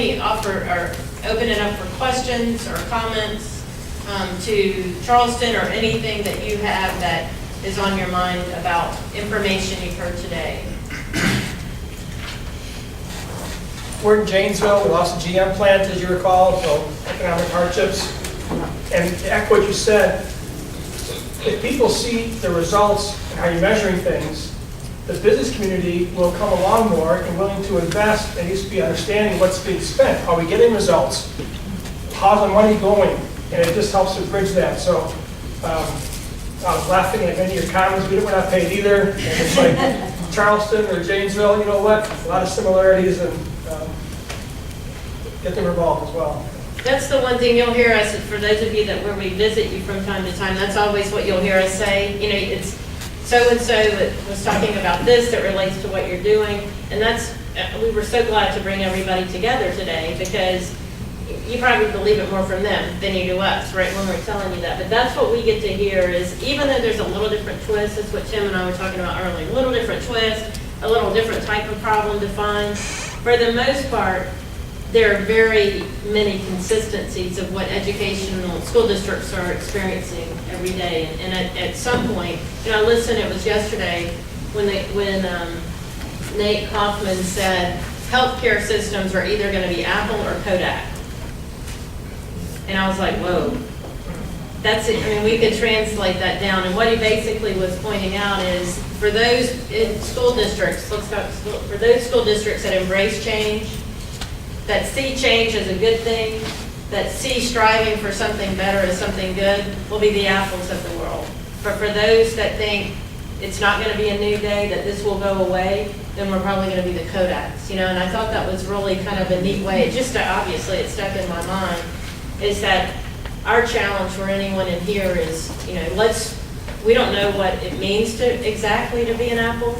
me offer or open it up for questions or comments to Charleston, or anything that you have that is on your mind about information you've heard today. We're in Janesville. We lost a GM plant, as you recall, so economic hardships. And to echo what you said, if people see the results and how you're measuring things, the business community will come along more and willing to invest and used to be understanding what's being spent. Are we getting results? How's the money going? And it just helps to bridge that. So I was laughing at many of your comments. We're not paid either. And it's like Charleston or Janesville, you know what? A lot of similarities, and get them involved as well. That's the one thing you'll hear us, for those of you that where we visit you from time to time, that's always what you'll hear us say. You know, it's so-and-so was talking about this that relates to what you're doing. And that's, we were so glad to bring everybody together today, because you probably believe it more from them than you do us, right, when we're telling you that. But that's what we get to hear, is even though there's a little different twist, that's what Tim and I were talking about earlier, a little different twist, a little different type of problem defined, for the most part, there are very many consistencies of what educational school districts are experiencing every day. And at some point, you know, listen, it was yesterday when Nate Kaufman said, healthcare systems are either going to be Apple or Kodak. And I was like, whoa, that's it. I mean, we could translate that down. And what he basically was pointing out is, for those in school districts, for those school districts that embrace change, that see change as a good thing, that see striving for something better as something good, will be the Apples of the world. But for those that think it's not going to be a new day, that this will go away, then we're probably going to be the Kodaks, you know. And I thought that was really kind of a neat way. It just, obviously, it stuck in my mind, is that our challenge for anyone in here is, you know, we don't know what it means to exactly to be an apple,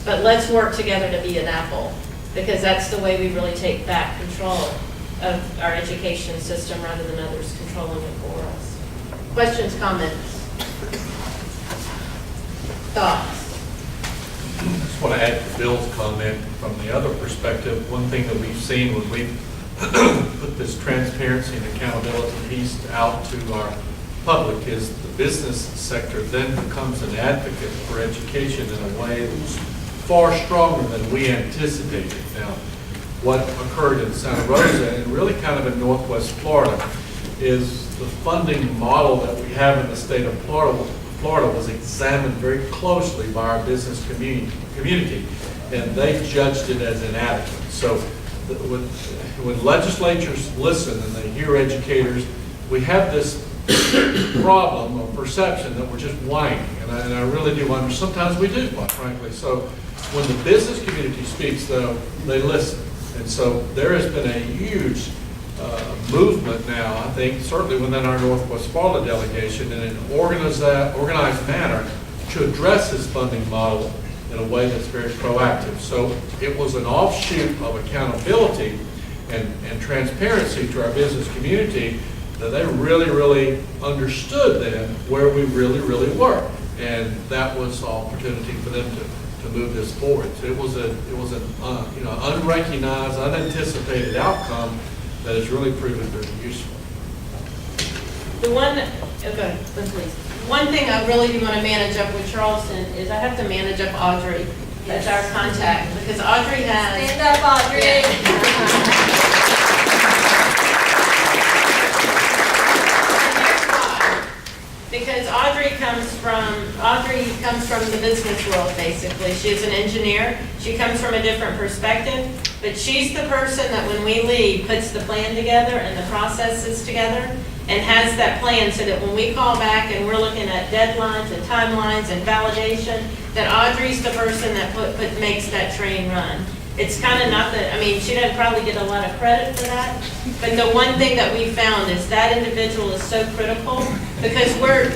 but let's work together to be an apple, because that's the way we really take back control of our education system rather than others controlling it for us. Questions, comments, thoughts? I just want to add to Bill's comment from the other perspective. One thing that we've seen when we've put this transparency and accountability piece out to our public is the business sector then becomes an advocate for education in a way that's far stronger than we anticipated. Now, what occurred in Santa Rosa and really kind of in Northwest Florida is the funding model that we have in the state of Florida was examined very closely by our business community, and they judged it as inadequate. So when legislatures listen and they hear educators, we have this problem of perception that we're just whining, and I really do wonder. Sometimes we do, quite frankly. So when the business community speaks, though, they listen. And so there has been a huge movement now, I think, certainly within our Northwest Florida delegation, in an organized manner to address this funding model in a way that's very proactive. So it was an offshoot of accountability and transparency to our business community that they really, really understood then where we really, really were. And that was an opportunity for them to move this forward. So it was an unrecognized, unanticipated outcome that has really proven very useful. One thing I really do want to manage up with Charleston is I have to manage up Audrey. That's our contact, because Audrey has... Stand up, Audrey! Yeah. Because Audrey comes from the business world, basically. She's an engineer. She comes from a different perspective, but she's the person that when we leave puts the plan together and the processes together and has that plan, so that when we call back and we're looking at deadlines and timelines and validation, that Audrey's the person that makes that train run. It's kind of not that, I mean, she doesn't probably get a lot of credit for that, but the one thing that we found is that individual is so critical, because we're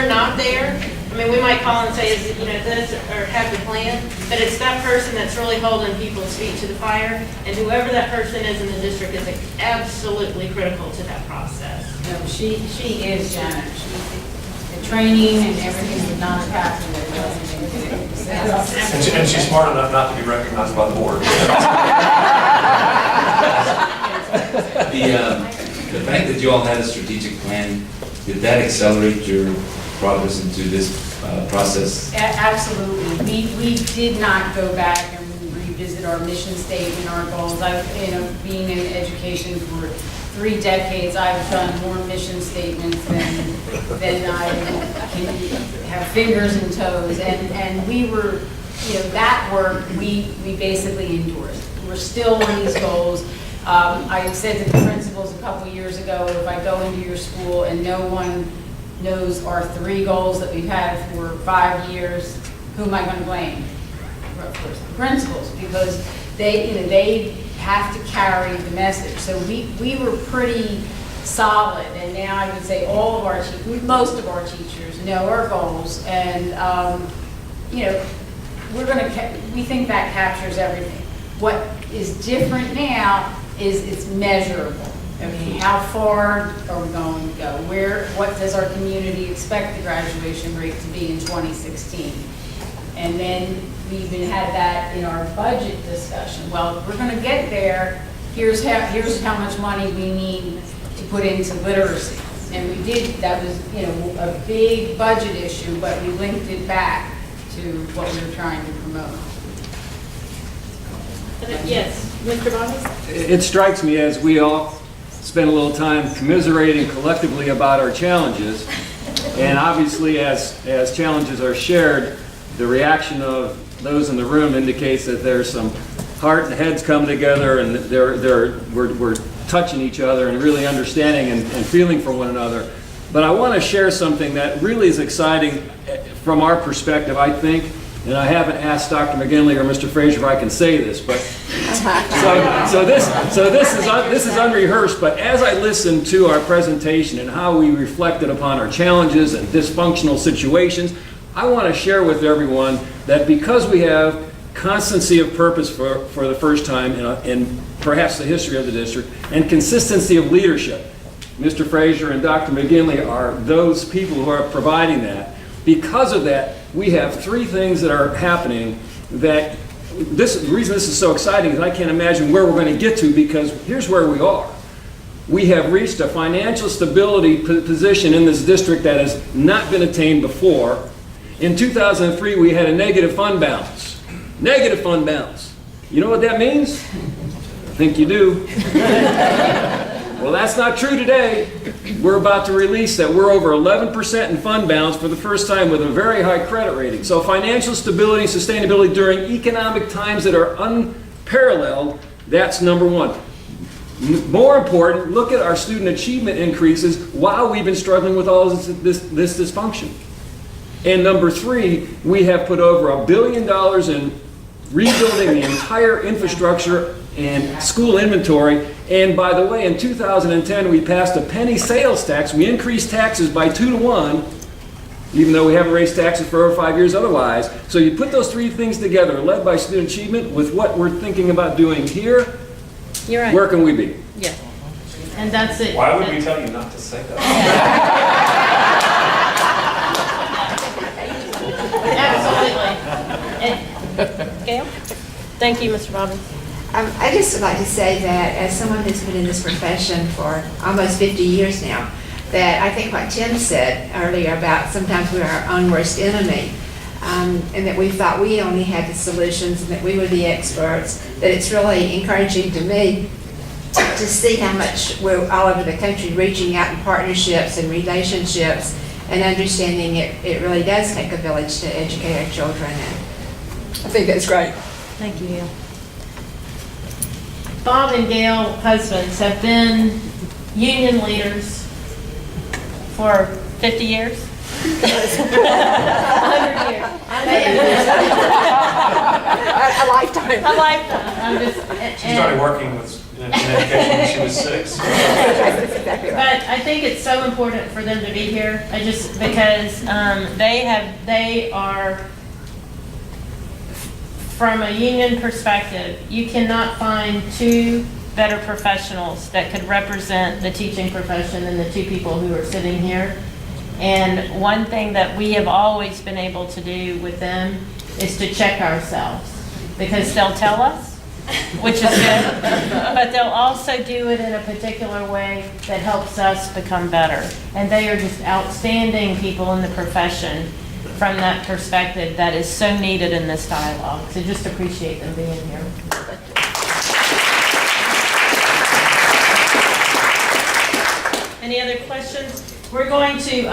not there. I mean, we might call and say, is, you know, this, or have the plan, but it's that person that's really holding people's feet to the fire, and whoever that person is in the district is absolutely critical to that process. No, she is Janet. The training and everything is not a passion that And she's smart enough not to be recognized by the board. The fact that you all had a strategic plan, did that accelerate your progress into this process? Absolutely. We did not go back and revisit our mission statement, our goals. Being in education for 3 decades, I've done more mission statements than I can have fingers and toes. And we were, that work, we basically endorsed. We're still on these goals. I said to the principals a couple years ago, if I go into your school and no one knows our 3 goals that we've had for 5 years, who am I going to blame? Of course, the principals, because they have to carry the message. So we were pretty solid, and now I would say all of our most of our teachers know our goals, and we think that captures everything. What is different now is it's measurable. I mean, how far are we going to go? What does our community expect the graduation rate to be in 2016? And then we even had that in our budget discussion. Well, we're going to get there. Here's how much money we need to put into literacy. And we did, that was, a big budget issue, but we linked it back to what we were trying to promote. Yes, Mr. Bobby? It strikes me as we all spend a little time commiserating collectively about our challenges, and obviously as challenges are shared, the reaction of those in the room indicates that there's some heart and heads come together, and we're touching each other and really understanding and feeling for one another. But I want to share something that really is exciting from our perspective, I think. And I haven't asked Dr. McGinley or Mr. Fraser if I can say this, but so this is unrehearsed. But as I listened to our presentation and how we reflected upon our challenges and dysfunctional situations, I want to share with everyone that because we have constancy of purpose for the first time in perhaps the history of the district, and consistency of leadership, Mr. Fraser and Dr. McGinley are those people who are providing that. Because of that, we have 3 things that are happening that the reason this is so exciting is I can't imagine where we're going to get to, because here's where we are. We have reached a financial stability position in this district that has not been attained before. In 2003, we had a negative fund balance. Negative fund balance. You know what that means? I think you do. Well, that's not true today. We're about to release that we're over 11% in fund balance for the first time with a very high credit rating. So financial stability and sustainability during economic times that are unparalleled, that's number 1. More important, look at our student achievement increases while we've been struggling with all this dysfunction. And number 3, we have put over $1 billion in rebuilding the entire infrastructure and school inventory. And by the way, in 2010, we passed a penny sales tax. We increased taxes by 2 to 1, even though we haven't raised taxes for over 5 years otherwise. So you put those 3 things together, led by student achievement, with what we're thinking about doing here, You're right. where can we be? Yeah. And that's it. Why would we tell you not to say that? Absolutely. And, Gail? Thank you, Mr. Robbins. I just would like to say that as someone who's been in this profession for almost 50 years now, that I think what Tim said earlier about sometimes we're our own worst enemy, and that we thought we only had the solutions and that we were the experts, that it's really encouraging to me to see how much we're all over the country reaching out in partnerships and relationships and understanding it really does take a village to educate our children. And I think that's great. Thank you, Gail. Bob and Gail, husbands, have been union leaders for 50 years? 100 years. A lifetime. A lifetime. I'm just, She started working in education when she was 6. That's exactly right. But I think it's so important for them to be here, because they are, from a union perspective, you cannot find 2 better professionals that could represent the teaching profession than the 2 people who are sitting here. And one thing that we have always been able to do with them is to check ourselves, because they'll tell us, which is good. But they'll also do it in a particular way that helps us become better. And they are just outstanding people in the profession from that perspective that is so needed in this dialogue. So just appreciate them being here. Any other questions? We're going to